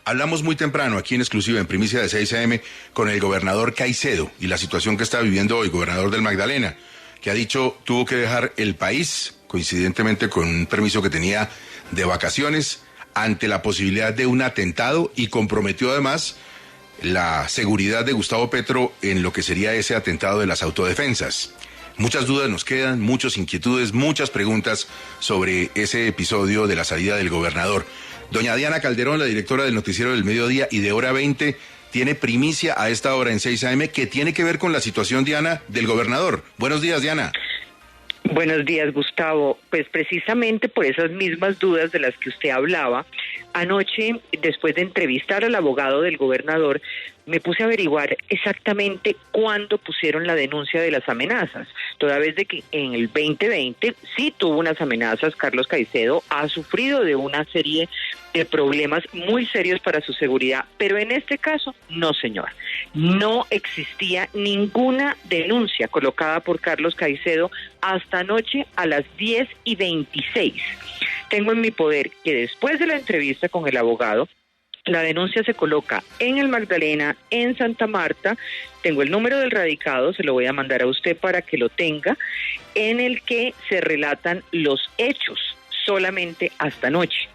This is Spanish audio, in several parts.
Hablamos muy temprano, aquí en exclusiva, en primicia de 6 a.m., con el gobernador Caicedo y la situación que está viviendo hoy, gobernador del Magdalena, que ha dicho tuvo que dejar el país, coincidentemente con un permiso que tenía de vacaciones, ante la posibilidad de un atentado, y comprometió además la seguridad de Gustavo Petro en lo que sería ese atentado de las autodefensas. Muchas dudas nos quedan, muchas inquietudes, muchas preguntas sobre ese episodio de la salida del gobernador. Doña Diana Calderón, la directora del Noticiero del Mediodía y de Hora 20, tiene primicia a esta hora en 6 a.m. que tiene que ver con la situación, Diana, del gobernador. Buenos días, Diana. Buenos días, Gustavo. Pues precisamente por esas mismas dudas de las que usted hablaba, anoche, después de entrevistar al abogado del gobernador, me puse a averiguar exactamente cuándo pusieron la denuncia de las amenazas, toda vez de que en el 2020 sí tuvo unas amenazas. Carlos Caicedo ha sufrido de una serie de problemas muy serios para su seguridad, pero en este caso, no, señor. No existía ninguna denuncia colocada por Carlos Caicedo hasta anoche a las 10:26. Tengo en mi poder que después de la entrevista con el abogado, la denuncia se coloca en el Magdalena, en Santa Marta. Tengo el número del radicado, se lo voy a mandar a usted para que lo tenga, en el que se relatan los hechos solamente hasta anoche,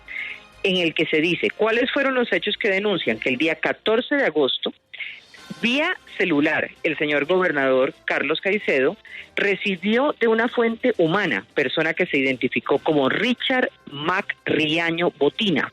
en el que se dice cuáles fueron los hechos que denuncian que el día 14 de agosto, vía celular, el señor gobernador Carlos Caicedo recibió de una fuente humana, persona que se identificó como Richard Mac Riaño Botina,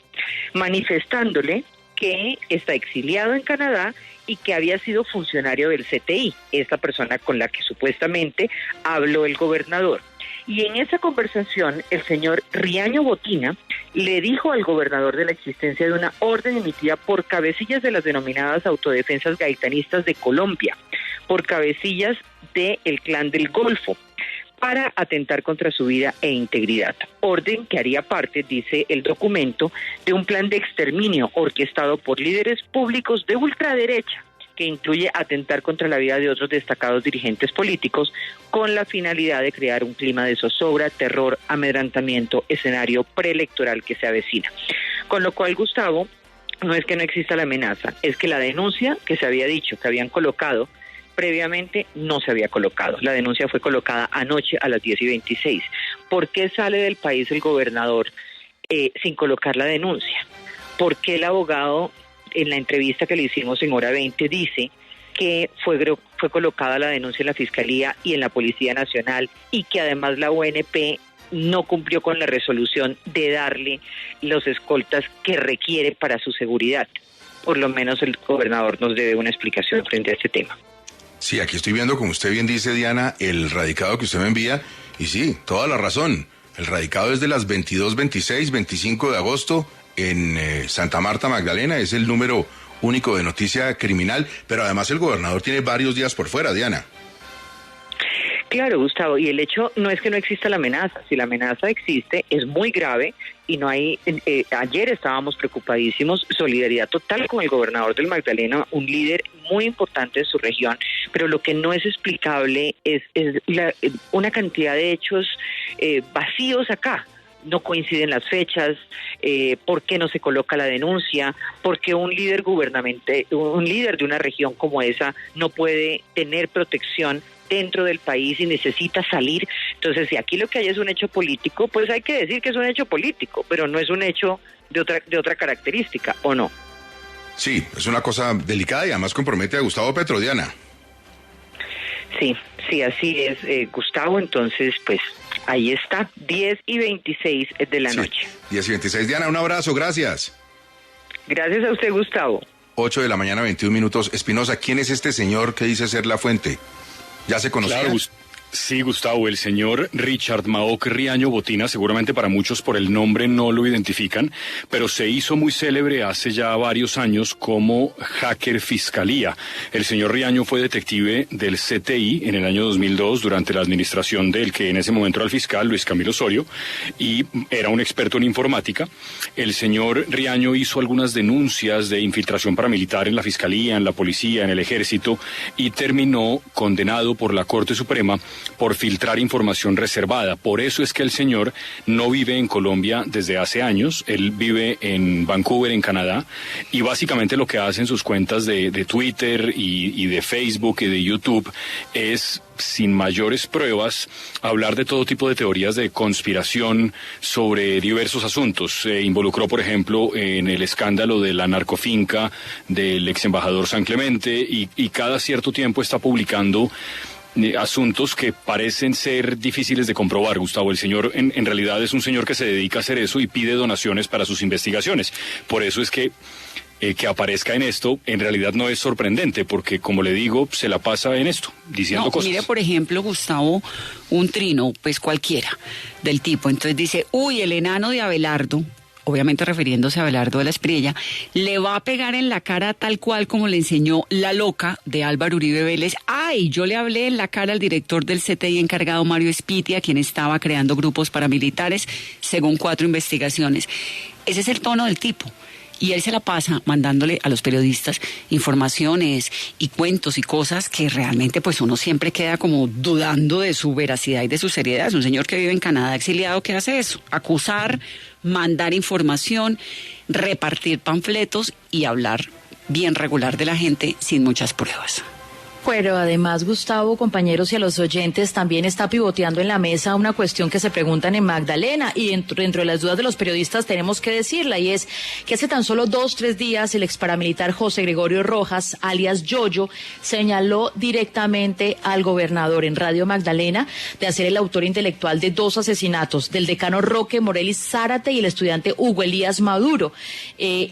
manifestándole que está exiliado en Canadá y que había sido funcionario del CTI, esta persona con la que supuestamente habló el gobernador. Y en esa conversación, el señor Riaño Botina le dijo al gobernador de la existencia de una orden emitida por cabecillas de las denominadas autodefensas gaitanistas de Colombia, por cabecillas del Clan del Golfo, para atentar contra su vida e integridad. Orden que haría parte, dice el documento, de un plan de exterminio orquestado por líderes públicos de ultraderecha, que incluye atentar contra la vida de otros destacados dirigentes políticos con la finalidad de crear un clima de zozobra, terror, amedrentamiento, escenario preelectoral que se avecina. Con lo cual, Gustavo, no es que no exista la amenaza, es que la denuncia que se había dicho que habían colocado previamente no se había colocado. La denuncia fue colocada anoche a las 10:26. ¿Por qué sale del país el gobernador sin colocar la denuncia? ¿Por qué el abogado, en la entrevista que le hicimos en Hora 20, dice que fue colocada la denuncia en la Fiscalía y en la Policía Nacional, y que además la ONP no cumplió con la resolución de darle los escoltas que requiere para su seguridad? Por lo menos el gobernador nos debe una explicación frente a este tema. Sí, aquí estoy viendo, como usted bien dice, Diana, el radicado que usted me envía, y sí, toda la razón. El radicado es de las 22, 26, 25 de agosto en Santa Marta, Magdalena, es el número único de noticia criminal, pero además el gobernador tiene varios días por fuera, Diana. Claro, Gustavo, y el hecho no es que no exista la amenaza. Si la amenaza existe, es muy grave y no hay... ayer estábamos preocupadísimos, solidaridad total con el gobernador del Magdalena, un líder muy importante de su región, pero lo que no es explicable es una cantidad de hechos vacíos acá. No coinciden las fechas, por qué no se coloca la denuncia, por qué un líder gubernamental, un líder de una región como esa no puede tener protección dentro del país y necesita salir. Entonces, si aquí lo que hay es un hecho político, pues hay que decir que es un hecho político, pero no es un hecho de otra característica, ¿o no? Sí, es una cosa delicada y además compromete a Gustavo Petro, Diana. Sí, así es, Gustavo. Entonces, pues ahí está, 10:26 de la noche. 10:26, Diana, un abrazo, gracias. Gracias a usted, Gustavo. 8 de la mañana, 21 minutos. Espinosa, ¿quién es este señor que dice ser la fuente? ¿Ya se conocía? Claro, sí, Gustavo, el señor Richard Maoc Riaño Botina, seguramente para muchos por el nombre no lo identifican, pero se hizo muy célebre hace ya varios años como hacker fiscalía. El señor Riaño fue detective del CTI en el año 2002 durante la administración del que en ese momento era el fiscal, Luis Camilo Osorio, y era un experto en informática. El señor Riaño hizo algunas denuncias de infiltración paramilitar en la fiscalía, en la policía, en el ejército, y terminó condenado por la Corte Suprema por filtrar información reservada. Por eso es que el señor no vive en Colombia desde hace años, él vive en Vancouver, en Canadá, y básicamente lo que hace en sus cuentas de Twitter y de Facebook y de YouTube es, sin mayores pruebas, hablar de todo tipo de teorías de conspiración sobre diversos asuntos. Se involucró, por ejemplo, en el escándalo de la narcofinca del ex embajador San Clemente y cada cierto tiempo está publicando asuntos que parecen ser difíciles de comprobar, Gustavo. El señor en realidad es un señor que se dedica a hacer eso y pide donaciones para sus investigaciones. Por eso es que aparezca en esto, en realidad no es sorprendente, porque, como le digo, se la pasa en esto, diciendo cosas. Mire, por ejemplo, Gustavo, un trino, pues cualquiera, del tipo. Entonces dice, uy, el enano de Abelardo, obviamente refiriéndose a Abelardo de la Espriella, le va a pegar en la cara tal cual como le enseñó la loca de Álvaro Uribe Vélez. Ay, yo le hablé en la cara al director del CTI encargado, Mario Espitia, quien estaba creando grupos paramilitares, según 4 investigaciones. Ese es el tono del tipo. Y él se la pasa mandándole a los periodistas informaciones y cuentos y cosas que realmente pues uno siempre queda como dudando de su veracidad y de su seriedad. Es un señor que vive en Canadá exiliado que hace eso, acusar, mandar información, repartir panfletos y hablar bien regular de la gente sin muchas pruebas. Pero además, Gustavo, compañeros y a los oyentes, también está pivoteando en la mesa una cuestión que se preguntan en Magdalena, y dentro de las dudas de los periodistas tenemos que decirla, y es que hace tan solo 2-3 días el exparamilitar José Gregorio Rojas, alias Yoyo, señaló directamente al gobernador en Radio Magdalena de ser el autor intelectual de 2 asesinatos, del decano Roque Morelis Zárate y el estudiante Hugo Elías Maduro.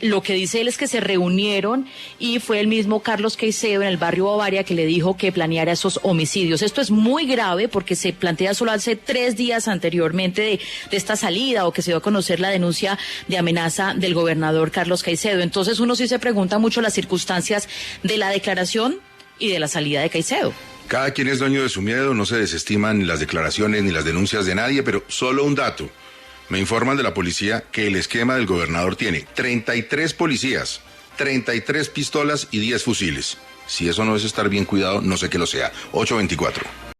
Lo que dice él es que se reunieron y fue el mismo Carlos Caicedo en el barrio Bavaria que le dijo que planeara esos homicidios. Esto es muy grave porque se plantea solo hace 3 días anteriormente de esta salida, o que se dio a conocer la denuncia de amenaza del gobernador Carlos Caicedo. Entonces uno sí se pregunta mucho las circunstancias de la declaración y de la salida de Caicedo. Cada quien es dueño de su miedo, no se desestiman las declaraciones ni las denuncias de nadie, pero solo un dato. Me informan de la policía que el esquema del gobernador tiene 33 policías, 33 pistolas y 10 fusiles. Si eso no es estar bien cuidado, no sé qué lo sea. 824.